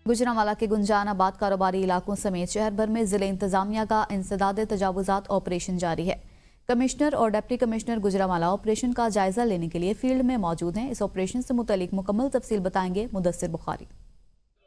गुजरांवाला के गुंजान आबाद कारोबारी इलाकों समेत शहर भर में जिले इंतजामिया का इंसदाद तजावुजात ऑपरेशन जारी है। कमिश्नर और डिप्टी कमिश्नर गुजरांवाला ऑपरेशन का जायजा लेने के लिए फील्ड में मौजूद हैं। इस ऑपरेशन से मुतालिक मुकम्मल तफसील बताएंगे मुदस्सिर बुखारी।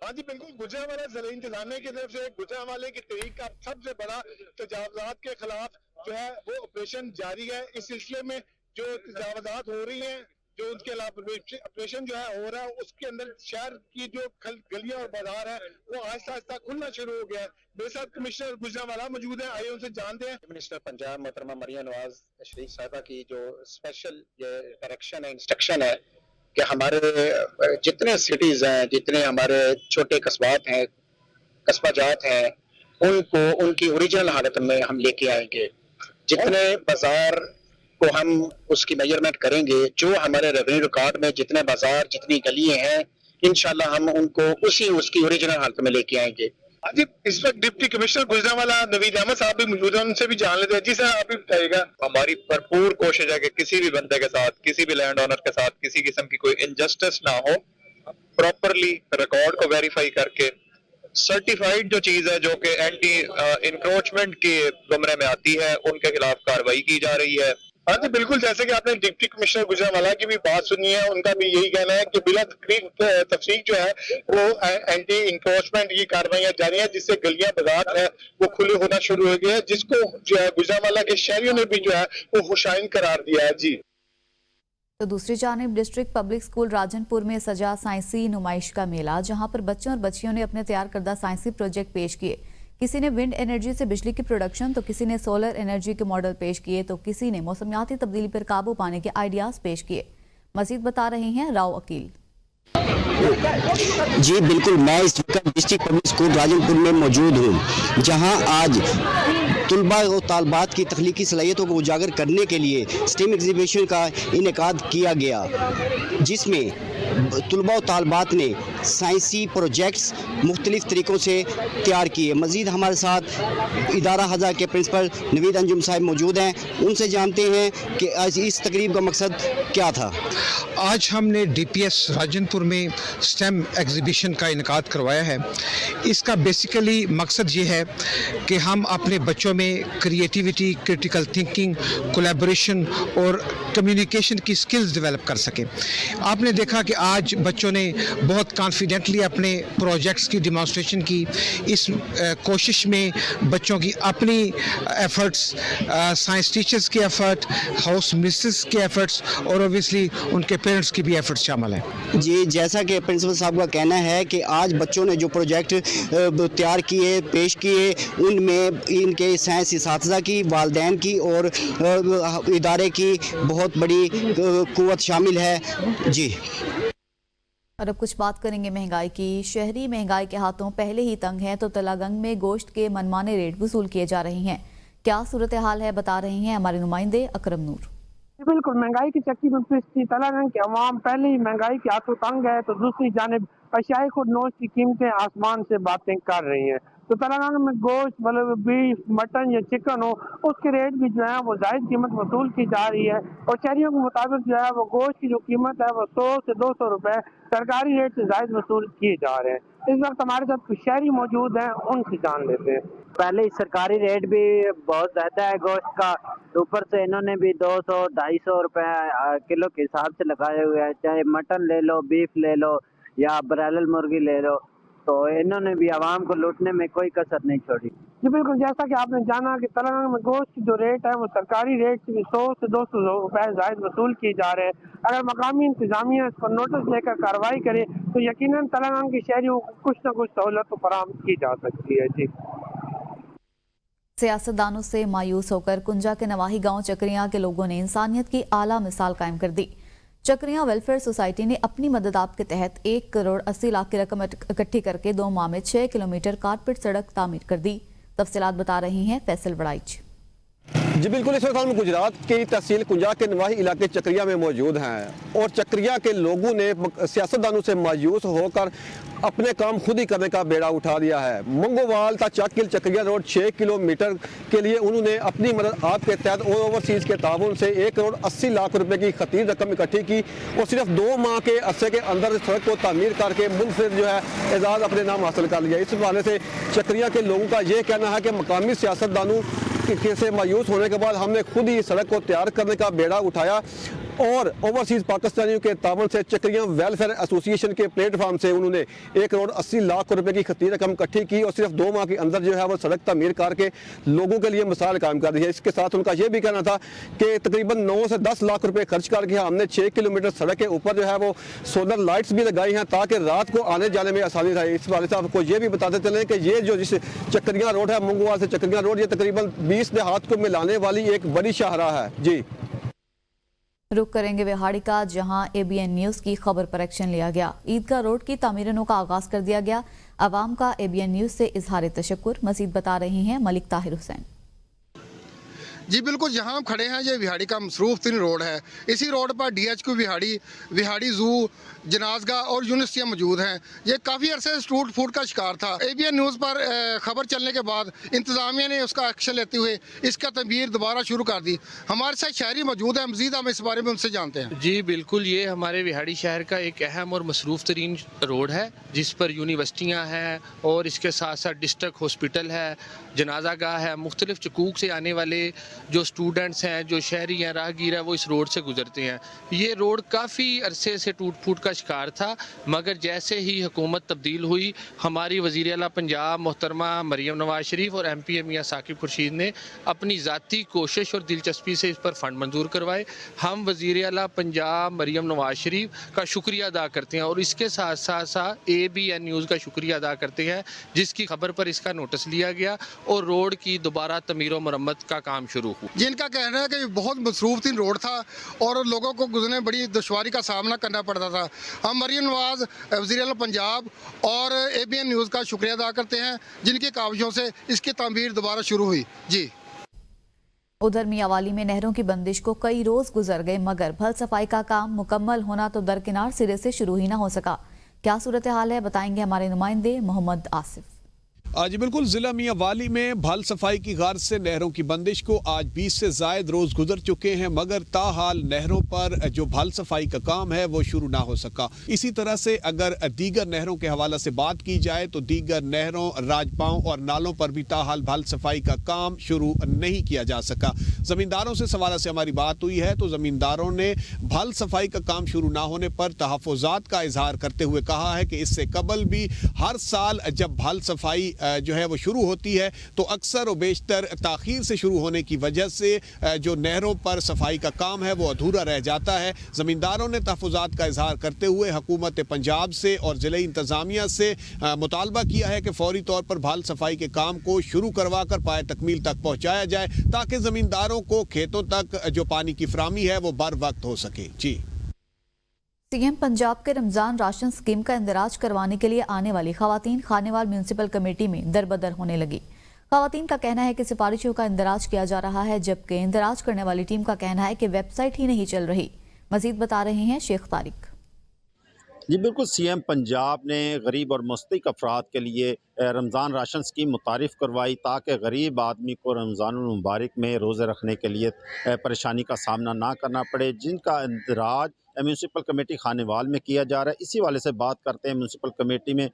हाँ जी बिल्कुल, गुजरांवाला जिला इंतजामिया की तरफ से गुजरांवाले की तहरीक का सबसे बड़ा तजावुजात के खिलाफ जो है वो ऑपरेशन जारी है। इस सिलसिले में जो तजावुजात हो रही हैं, जो उनके ऑपरेशन जो है हो रहा है, उसके अंदर शहर की जो गलियां और बाजार है वो आहिस्ता आहिस्ता खुलना शुरू हो गया है। मेरे साथ कमिश्नर गुजरांवाला मौजूद है, आइए उनसे जानते हैं। मिनिस्टर पंजाब मोहतरमा मरियम नवाज शरीफ साहिबा की जो स्पेशल ये डायरेक्शन है, इंस्ट्रक्शन है कि हमारे जितने सिटीज हैं, जितने हमारे छोटे कस्बात हैं, कस्बाजात हैं, उनको उनकी ओरिजिनल हालत में हम लेके आएंगे। जितने बाजार को हम उसकी मेजरमेंट करेंगे, जो हमारे रेवेन्यू रिकॉर्ड में जितने बाजार जितनी गलियां हैं, इंशाल्लाह हम उनको उसकी ओरिजिनल हालत में लेके आएंगे। जी इस वक्त डिप्टी कमिश्नर गुजरांवाला नवीद अहमद साहब भी मौजूद हैं, उनसे भी जान लेते हैं। जी सर, आप भी बताइएगा। हमारी भरपूर कोशिश है कि किसी भी बंदे के साथ, किसी भी लैंड ओनर के साथ किसी किस्म की कोई इनजस्टिस ना हो। प्रॉपरली रिकॉर्ड को वेरीफाई करके सर्टिफाइड जो चीज है जो कि एंटी इंक्रोचमेंट के जुमरे में आती है, उनके खिलाफ कार्रवाई की जा रही है। हाँ जी बिल्कुल, जैसे कि आपने डिप्टी कमिश्नर गुजरांवाला की भी बात सुनी है, उनका भी यही कहना है कि बिला तफसील जो है वो एंटी इंक्रोचमेंट की कार्रवाइयां जारी है, जिससे गलियां बाजार है वो खुले होना शुरू हो गए हैं, जिसको जो है गुजरांवाला के शहरियों ने भी जो है वो खुशाइन करार दिया है। जी तो दूसरी जानिब डिस्ट्रिक्ट पब्लिक स्कूल राजनपुर में सजा साइंसी नुमाइश का मेला, जहां पर बच्चों और बच्चियों ने अपने तैयार करदा साइंसी प्रोजेक्ट पेश किए। किसी ने विंड एनर्जी से बिजली की प्रोडक्शन, तो किसी ने सोलर एनर्जी के मॉडल पेश किए, तो किसी ने मौसमियाती तब्दीली पर काबू पाने के आइडियाज पेश किए। मजीद बता रहे हैं राव अकील। जी बिल्कुल, मैं इस वक्त डिस्ट्रिक्ट पब्लिक स्कूल राजनपुर में मौजूद हूँ, जहाँ आज तलबा और तालबात की तख्लीकी सलाहियतों को उजागर करने के लिए स्टेम एग्जीबिशन का इनेकाद किया गया, जिसमें तलबा और तालबात ने साइंसी प्रोजेक्ट्स मुख्तलिफ तरीक़ों से तैयार किए। मज़ीद हमारे साथ इदारा हज़ा के प्रिंसिपल नवीद अंजुम साहब मौजूद हैं, उनसे जानते हैं कि आज इस तकरीब का मकसद क्या था। आज हमने DPS राजनपुर में स्टेम एग्जीबिशन का इनेकाद करवाया है। इसका बेसिकली मकसद ये है कि हम अपने बच्चों में क्रिएटिविटी, क्रिटिकल थिंकिंग, कोलैबोरेशन और कम्युनिकेशन की स्किल्स डेवलप कर सकें। आपने देखा कि आज बच्चों ने बहुत कॉन्फिडेंटली अपने प्रोजेक्ट्स की डिमॉन्स्ट्रेशन की। इस कोशिश में बच्चों की अपनी एफर्ट्स, साइंस टीचर्स के एफर्ट, हाउस मिसेस के एफर्ट्स और ओबियसली उनके पेरेंट्स की भी एफर्ट्स शामिल हैं। जी, जैसा कि प्रिंसिपल साहब का कहना है कि आज बच्चों ने जो प्रोजेक्ट तैयार किए, पेश किए, उनमें इनके साइंस इसातिज़ा की, वालिदैन की और इदारे की बहुत बड़ी कुव्वत शामिल है। जी और अब कुछ बात करेंगे महंगाई की। शहरी महंगाई के हाथों पहले ही तंग हैं, तो तलागंग में गोश्त के मनमाने रेट वसूल किए जा रहे हैं। क्या सूरत हाल है, बता रहे हैं हमारे नुमाइंदे अकरम नूर। बिल्कुल, महंगाई की चक्की में पिसती तलागंग के अवाम पहले ही महंगाई के हाथों तंग है, तो दूसरी जानिब अशियाए खुर्दनोश की कीमतें आसमान से बातें कर रही हैं। तो तलागंग में गोश्त, मतलब बीफ, मटन या चिकन हो, उसके रेट भी जो है वो जायद कीमत वसूल की जा रही है। और शहरियों के मुताबिक जो है वो गोश्त की जो कीमत है वो 100 से 200 रुपए सरकारी रेट से जायद वसूल किए जा रहे हैं। इस वक्त हमारे साथ कुछ शहरी मौजूद हैं, उनसे जान लेते हैं। पहले सरकारी रेट भी बहुत ज्यादा है गोश्त का, ऊपर से इन्होंने भी 200-250 रुपए किलो के हिसाब से लगाए हुए हैं। चाहे मटन ले लो, बीफ ले लो या ब्रायलर मुर्गी ले लो, तो इन्होंने भी आवाम को लूटने में कोई कसर नहीं छोड़ी। जी बिल्कुल, जैसा कि आपने जाना कि तलागंग में गोश्त की जो रेट है वो सरकारी रेट से भी 100 से 200 रुपए जायद वसूल किए जा रहे हैं। अगर मकामी इंतजामिया इस पर नोटिस लेकर कार्रवाई करे तो यकीनन तलागंग के शहरियों को कुछ न कुछ सहूलत फराहम की जा सकती है। जी सियासतदानों से मायूस होकर कुंजा के नवाही गांव चक्रियां के लोगों ने इंसानियत की आला मिसाल कायम कर दी। चक्रियां वेलफेयर सोसाइटी ने अपनी मदद आप के तहत 1 करोड़ 80 लाख की रकम इकट्ठी करके 2 माह में 6 किलोमीटर कारपेट सड़क तामीर कर दी। तफसीलात बता रही हैं फैसल वड़ाइच। जी बिल्कुल, इस वक्त हम गुजरात की तहसील कुंजा के नवाही इलाके चक्रिया में मौजूद हैं और चक्रिया के लोगों ने सियासतदानों से मायूस होकर अपने काम खुद ही करने का बेड़ा उठा दिया है। मंगोवाल था चक्किल चक्रिया रोड 6 किलोमीटर के लिए उन्होंने अपनी मदद आप के तहत और ओवरसीज़ के ताउन से 1 करोड़ 80 लाख रुपए की खतीर रकम इकट्ठी की और सिर्फ 2 माह के अरसे के अंदर सड़क को तामीर करके मुनफरिद जो है एजाज़ अपने नाम हासिल कर लिया। इस हवाले से चक्रिया के लोगों का ये कहना है कि मकामी सियासतदानों से मायूस होने के बाद हमने खुद ही सड़क को तैयार करने का बेड़ा उठाया और ओवरसीज़ पाकिस्तानियों के तावन से चक्रिया वेलफेयर एसोसिएशन के प्लेटफार्म से उन्होंने 1 करोड़ 80 लाख रुपए की खतीर रकम इकट्ठी की और सिर्फ 2 माह के अंदर जो है वो सड़क तामीर करके लोगों के लिए मिसाल कायम कर दी है। इसके साथ उनका ये भी कहना था कि तकरीबन 9 से 10 लाख रुपए खर्च करके हमने 6 किलोमीटर सड़क के ऊपर जो है वो सोलर लाइट्स भी लगाई हैं ताकि रात को आने जाने में आसानी रहे। इस वाले से आपको ये भी बताते चलें कि ये जो जिस चक्रिया रोड है मंगोवाल से चक्रिया रोड, ये तकरीबन 20 देहात को मिलाने वाली एक बड़ी शाहराह है। जी रुक करेंगे विहाड़ी का, जहां ABN न्यूज़ की खबर पर एक्शन लिया गया। ईदगाह रोड की तामीरों का आगाज कर दिया गया। आवाम का ABN न्यूज़ से इजहार तशक्कुर। मजीद बता रही हैं मलिक ताहिर हुसैन। जी बिल्कुल, जहाँ हम खड़े हैं ये विहाड़ी का मसरूफ तरीन रोड है। इसी रोड पर DHQ विहाड़ी, विहाड़ी ज़ू, जनाजगाह और यूनिवर्सिटियाँ मौजूद हैं। ये काफ़ी अरसे से स्ट्रीट फूड का शिकार था। ABN न्यूज़ पर खबर चलने के बाद इंतज़ामिया ने उसका एक्शन लेते हुए इसका तमीर दोबारा शुरू कर दी। हमारे साथ शहरी मौजूद हैं, मज़ीद हम इस बारे में उनसे जानते हैं। जी बिल्कुल, ये हमारे विहाड़ी शहर का एक अहम और मसरूफ़ तरीन रोड है जिस पर यूनिवर्सिटियाँ हैं और इसके साथ साथ डिस्ट्रिक्ट हॉस्पिटल है, जनाजा गाह है। मुख्तलिफ चकूक से आने वाले जो स्टूडेंट्स हैं, जो शहरी हैं, राहगीर हैं, वो इस रोड से गुजरते हैं। ये रोड काफ़ी अरसे से टूट फूट का शिकार था, मगर जैसे ही हुकूमत तब्दील हुई, हमारी वज़ीर आला पंजाब मोहतरमा मरियम नवाज शरीफ और MP मियाँ साकिब खुर्शीद ने अपनी ज़ाती कोशिश और दिलचस्पी से इस पर फ़ंड मंजूर करवाए। हम वज़ीर आला पंजाब मरियम नवाज शरीफ का शुक्रिया अदा करते हैं और इसके साथ साथ ABN न्यूज़ का शुक्रिया अदा करते हैं जिसकी खबर पर इसका नोटिस लिया गया और रोड की दोबारा तमीर व मरम्मत का काम शुरू हुआ। जिनका कहना है कि बहुत मसरूफ तीन रोड था और लोगों को गुजरने बड़ी दुश्वारी का सामना करना पड़ता था। हम मरियम नवाज, वज़ीर आला पंजाब और ABN न्यूज़ का शुक्रिया अदा करते हैं जिनकी काविशों से इसकी तामीर दोबारा शुरू हुई। जी उधर मियांवाली में नहरों की बंदिश को कई रोज गुजर गए मगर भल सफाई का काम मुकम्मल होना तो दरकिनार सिरे से शुरू ही ना हो सका। क्या सूरत हाल है, बताएंगे हमारे नुमाइंदे मोहम्मद आसिफ। आज बिल्कुल जिला मियांवाली में भल सफाई की गारज से नहरों की बंदिश को आज 20 से जायद रोज गुजर चुके हैं मगर ताहाल नहरों पर जो भल सफाई का काम है वो शुरू ना हो सका। इसी तरह से अगर दीगर नहरों के हवाला से बात की जाए तो दीगर नहरों, राजपाओं और नालों पर भी ताहाल भल सफाई का काम शुरू नहीं किया जा सका। जमींदारों से सवाल से हमारी बात हुई है तो जमींदारों ने भल सफाई का काम शुरू ना होने पर तहफ़्फ़ुज़ात का इजहार करते हुए कहा है कि इससे कबल भी हर साल जब भल सफाई जो है वो शुरू होती है तो अक्सर व बेशतर ताख़ीर से शुरू होने की वजह से जो नहरों पर सफाई का काम है वो अधूरा रह जाता है। ज़मींदारों ने तहफ़्फ़ुज़ात का इजहार करते हुए हुकूमत पंजाब से और ज़िला इंतज़ामिया से मुतालबा किया है कि फौरी तौर पर भल सफाई के काम को शुरू करवा कर पाए तकमील तक पहुँचाया जाए ताकि ज़मींदारों को खेतों तक जो पानी की फराहमी है वो बर वक्त हो सके। जी CM पंजाब के रमजान राशन स्कीम का इंदराज करवाने के लिए आने वाली खवातीन खानेवाल म्यूनसिपल कमेटी में दरबदर होने लगी। खवातीन का कहना है कि सिफारिशों का इंदराज किया जा रहा है जबकि इंदराज करने वाली टीम का कहना है कि वेबसाइट ही नहीं चल रही। मजीद बता रहे हैं शेख तारिक। जी बिल्कुल, CM पंजाब ने गरीब और मुस्तहिक अफराद के लिए रमज़ान राशन स्कीम मुतारिफ़ करवाई ताकि गरीब आदमी को रमज़ान मुबारक में रोज़े रखने के लिए परेशानी का सामना ना करना पड़े, जिनका इंदराज म्यूनसिपल कमेटी खानेवाल में किया जा रहा है। इसी वाले से बात करते हैं। म्यूनसिपल कमेटी में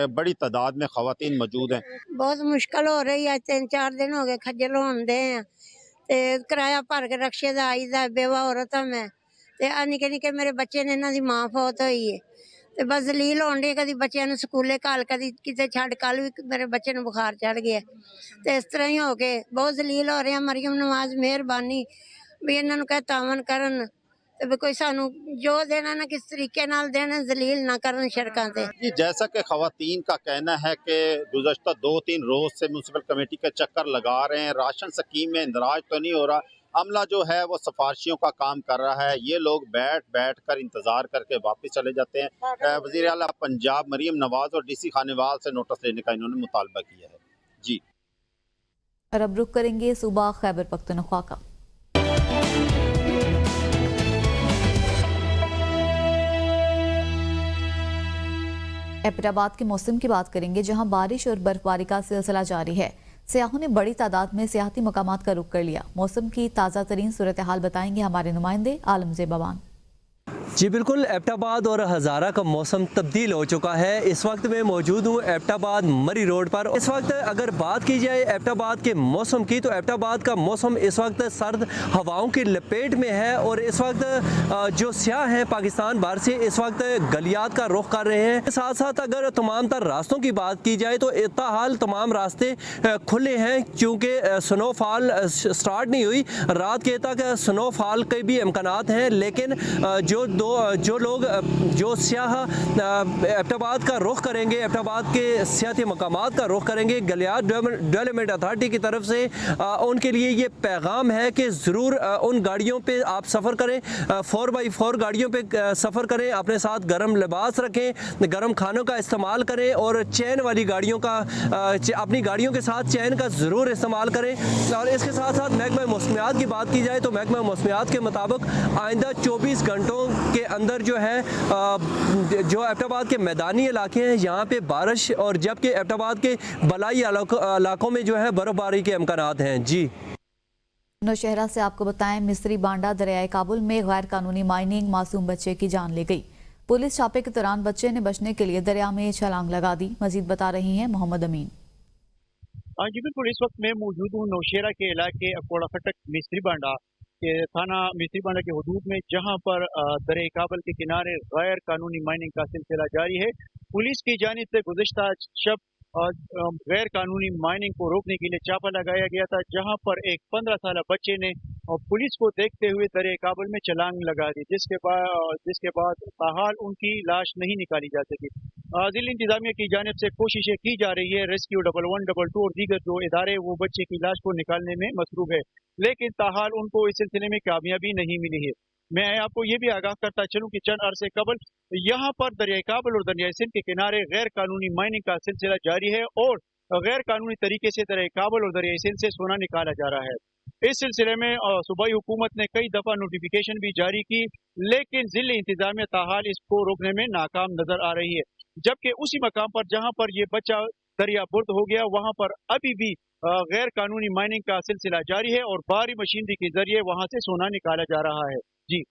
बड़ी तादाद में खवातीन मौजूद हैं। बहुत मुश्किल हो रही है, 3-4 दिन हो गए खज्जल होंदे हैं ते किराया भर के रक्शे दा आईदा, बेवा औरत हां मैं ते निक्के निक्के मेरे बच्चे ने, इन्हां दी मां फौत होई है ते बस जलील होण दी। कदी बच्चों नूं स्कूले घल, कदी किते छड्ड, कल भी मेरे बच्चे नूं बुखार चढ़ गया ते इस तरह ही हो के बहुत जलील हो रहे हैं। मरियम नवाज मेहरबानी भी इन्हां नूं कह तावन करन ते कोई सानू जो देना ना किस तरीके नाल देना, जलील ना करन सड़कां ते। जी जैसा कि खवातीन का कहना है कि गुज़श्ता 2-3 रोज से म्यूनसिपल कमेटी के चक्कर लगा रहे हैं, राशन स्कीम में इंदराज तो नहीं हो रहा, अमला जो है वो सिफारिशियों का काम कर रहा है। ये लोग बैठ कर इंतजार करके वापस चले जाते हैं। वज़ीर आला पंजाब मरियम नवाज और DC खानेवाल से नोटिस लेने का इन्होंने मुतालबा किया है। जी और अब रुख करेंगे सूबा खैबर पख्तूनख्वा का। एबटाबाद के मौसम की बात करेंगे, जहां बारिश और बर्फबारी का सिलसिला जारी है। सियाहों ने बड़ी तादाद में सियाहती मकामात का रुख कर लिया। मौसम की ताज़ा तरीन सूरत हाल बताएंगे हमारे नुमाइंदे आलमज़ेब बवान। जी बिल्कुल, एबटाबाद और हज़ारा का मौसम तब्दील हो चुका है। इस वक्त मैं मौजूद हूँ एबटाबाद मरी रोड पर। इस वक्त अगर बात की जाए एबटाबाद के मौसम की, तो एबटाबाद का मौसम इस वक्त सर्द हवाओं की लपेट में है और इस वक्त जो सियाह हैं पाकिस्तान भर से इस वक्त गलियात का रुख कर रहे हैं। साथ साथ अगर तमाम तर रास्तों की बात की जाए तो ताहाल तमाम रास्ते खुले हैं, क्योंकि स्नोफॉल स्टार्ट नहीं हुई। रात के तक स्नोफॉल के भी इम्कानात हैं, लेकिन जो लोग जो सियाह एबटाबाद का रुख करेंगे, एबटाबाद के सियाती मकामात का रुख करेंगे, गलियात डेवलपमेंट अथॉरिटी की तरफ से उनके लिए ये पैगाम है कि ज़रूर उन गाड़ियों पे आप सफ़र करें, 4x4 गाड़ियों पे सफ़र करें, अपने साथ गर्म लिबास रखें, गर्म खानों का इस्तेमाल करें और चैन वाली गाड़ियों का अपनी गाड़ियों के साथ चैन का ज़रूर इस्तेमाल करें। और इसके साथ साथ महकमा मौसमियात की बात की जाए तो महकमा मौसमियात के मुताबिक आइंदा 24 घंटों के अंदर जो है जो एबटाबाद के मैदानी इलाके हैं यहाँ पे बारिश, और जबकि एबटाबाद के बलाई इलाकों में जो है बर्फबारी के इम्कानात हैं। जी नौशहरा से आपको बताएं, मिस्री बांडा दरियाए काबुल में गैर कानूनी माइनिंग, मासूम बच्चे की जान ले गई। पुलिस छापे के दौरान बच्चे ने बचने के लिए दरिया में छलांग लगा दी। मजीद बता रही हैं मोहम्मद अमीन। जी बिल्कुल, इस वक्त मैं मौजूद हूँ नौशहरा के इलाके अकोड़ा फटक मिस्री बांडा के थाना मिस्री बांडा के हदूद में, जहाँ पर दरिया काबुल के किनारे गैर कानूनी माइनिंग का सिलसिला जारी है। पुलिस की जानिब से गुज़िश्ता शब गैर कानूनी माइनिंग को रोकने के लिए चापा लगाया गया था, जहां पर एक 15 साल बच्चे ने पुलिस को देखते हुए दरिया काबुल में छलांग लगा दी, जिसके बाद ताहाल उनकी लाश नहीं निकाली जा सकी। जिला इंतजामिया की जानिब से कोशिशें की जा रही है, रेस्क्यू 112 और दीगर जो इदारे वो बच्चे की लाश को निकालने में मसरूफ है, लेकिन ताहाल उनको इस सिलसिले में कामयाबी नहीं मिली है। मैं आपको ये भी आगाह करता चलूं कि चंद अरसे कबल यहाँ पर दरिया काबुल और दरिया सिंध के किनारे गैर कानूनी माइनिंग का सिलसिला जारी है और गैर कानूनी तरीके से दरिया काबुल और दरिया सिंध से सोना निकाला जा रहा है। इस सिलसिले में सूबाई हुकूमत ने कई दफा नोटिफिकेशन भी जारी की, लेकिन जिले इंतजामिया ताहाल इसको रोकने में नाकाम नजर आ रही है। जबकि उसी मकाम पर जहाँ पर ये बच्चा दरिया बुर्द हो गया, वहाँ पर अभी भी गैर कानूनी माइनिंग का सिलसिला जारी है और भारी मशीनरी के जरिए वहाँ से सोना निकाला जा रहा है। जी।